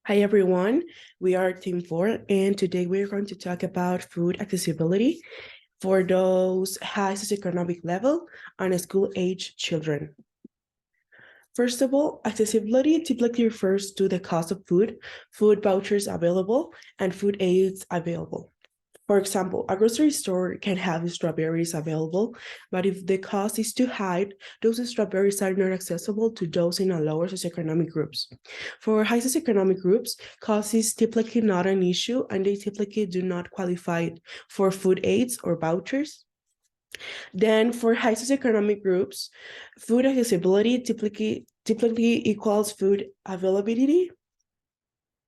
Hi everyone, we are Team 4 and today we're going to talk about food accessibility for those high socioeconomic level and school-age children. First of all, accessibility typically refers to the cost of food, food vouchers available, and food aids available. For example, a grocery store can have strawberries available, but if the cost is too high, those strawberries are not accessible to those in a lower socioeconomic groups. For high socioeconomic groups, cost is typically not an issue and they typically do not qualify for food aids or vouchers. Then for high socioeconomic groups, food accessibility typically equals food availability.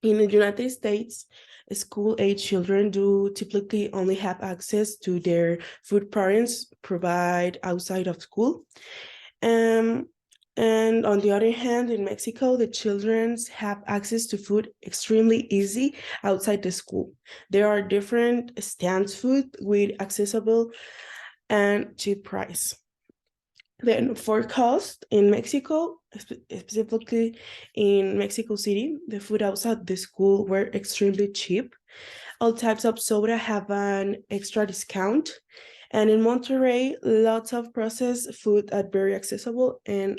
In the United States, school-age children do typically only have access to their food parents provide outside of school. And on the other hand, in Mexico, the children have access to food extremely easy outside the school. There are different stands food with accessible and cheap price. Then for cost in Mexico, specifically in Mexico City, the food outside the school were extremely cheap. All types of soda have an extra discount. And in Monterrey, lots of processed food at very accessible and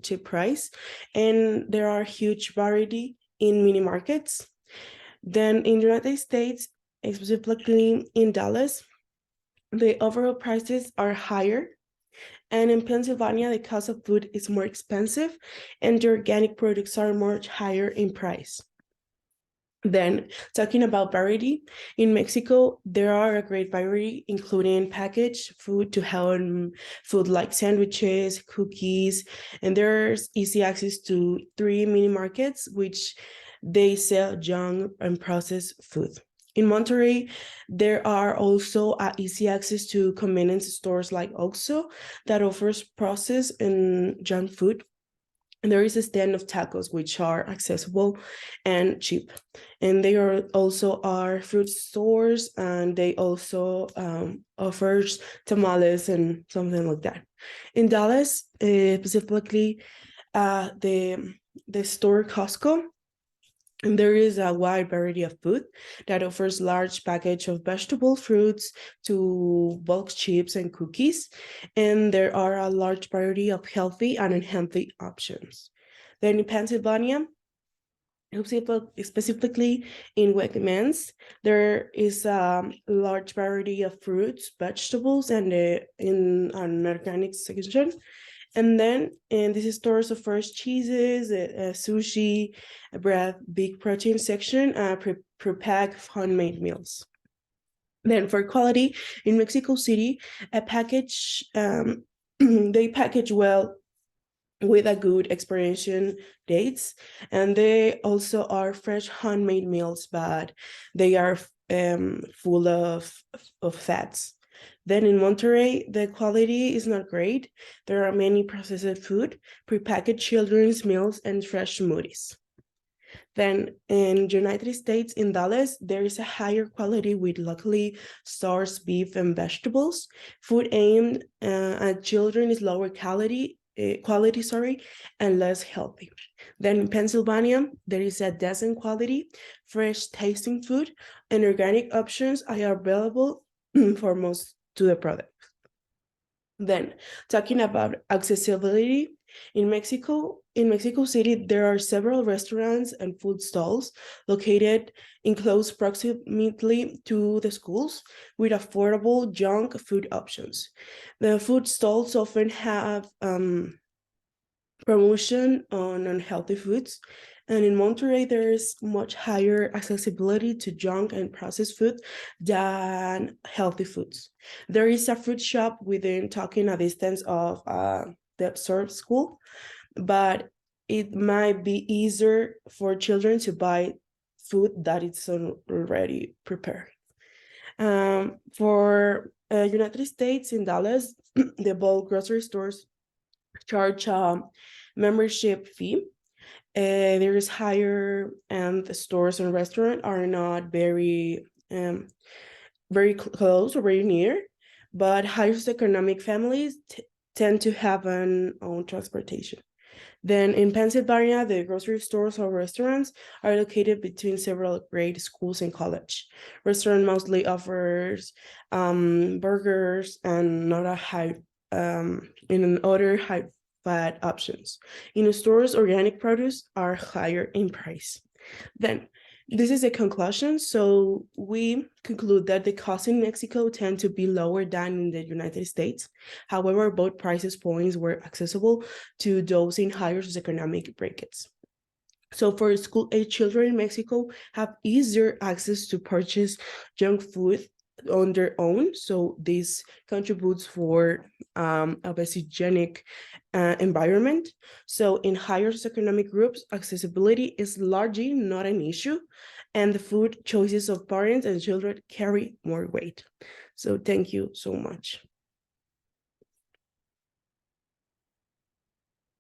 cheap price. And there are huge variety in mini markets. Then in the United States, specifically in Dallas, the overall prices are higher. And in Pennsylvania, the cost of food is more expensive and the organic products are much higher in price. Then, talking about variety, in Mexico, there are a great variety, including packaged food to home food like sandwiches, cookies, and there's easy access to 3 mini markets, which they sell young and processed food. In Monterrey, there are also easy access to convenience stores like OXXO that offers processed and junk food. And there is a stand of tacos, which are accessible and cheap. And they are also are fruit stores, and they also offers tamales and something like that. In Dallas, specifically, the store Costco, and there is a wide variety of food that offers large package of vegetable fruits to bulk chips and cookies. And there are a large variety of healthy and unhealthy options. Then in Pennsylvania, specifically in Wegmans, there is a large variety of fruits, vegetables, and in an organic section. And then in these stores offers cheeses, sushi, bread, big protein section, pre-packed homemade meals. Then for quality, in Mexico City, a package, they package well with a good expiration dates, and they also are fresh handmade meals, but they are full of fats. Then in Monterrey, the quality is not great. There are many processed food, prepackaged children's meals, and fresh smoothies. Then in United States, in Dallas, there is a higher quality with locally sourced beef and vegetables. Food aimed at children is lower quality, and less healthy. Then in Pennsylvania, there is a decent quality, fresh tasting food, and organic options are available for most to the product. Then, talking about accessibility, in Mexico City, there are several restaurants and food stalls located in close proximity to the schools with affordable junk food options. The food stalls often have promotion on unhealthy foods. And in Monterrey, there's much higher accessibility to junk and processed food than healthy foods. There is a fruit shop within talking a distance of the observed school, but it might be easier for children to buy food that is already prepared. For United States, in Dallas, the bulk grocery stores charge membership fee. There is higher, and the stores and restaurant are not very close or very near, but higher economic families tend to have an own transportation. Then in Pennsylvania, the grocery stores or restaurants are located between several grade schools and college. Restaurant mostly offers burgers and other high fat options. In the stores, organic produce are higher in price. Then this is a conclusion. So we conclude that the costs in Mexico tend to be lower than in the United States. However, both prices points were accessible to those in higher socioeconomic brackets. So for school-age children in Mexico have easier access to purchase junk food on their own. So this contributes for obesogenic environment. So in higher socioeconomic groups, accessibility is largely not an issue, and the food choices of parents and children carry more weight. So thank you so much.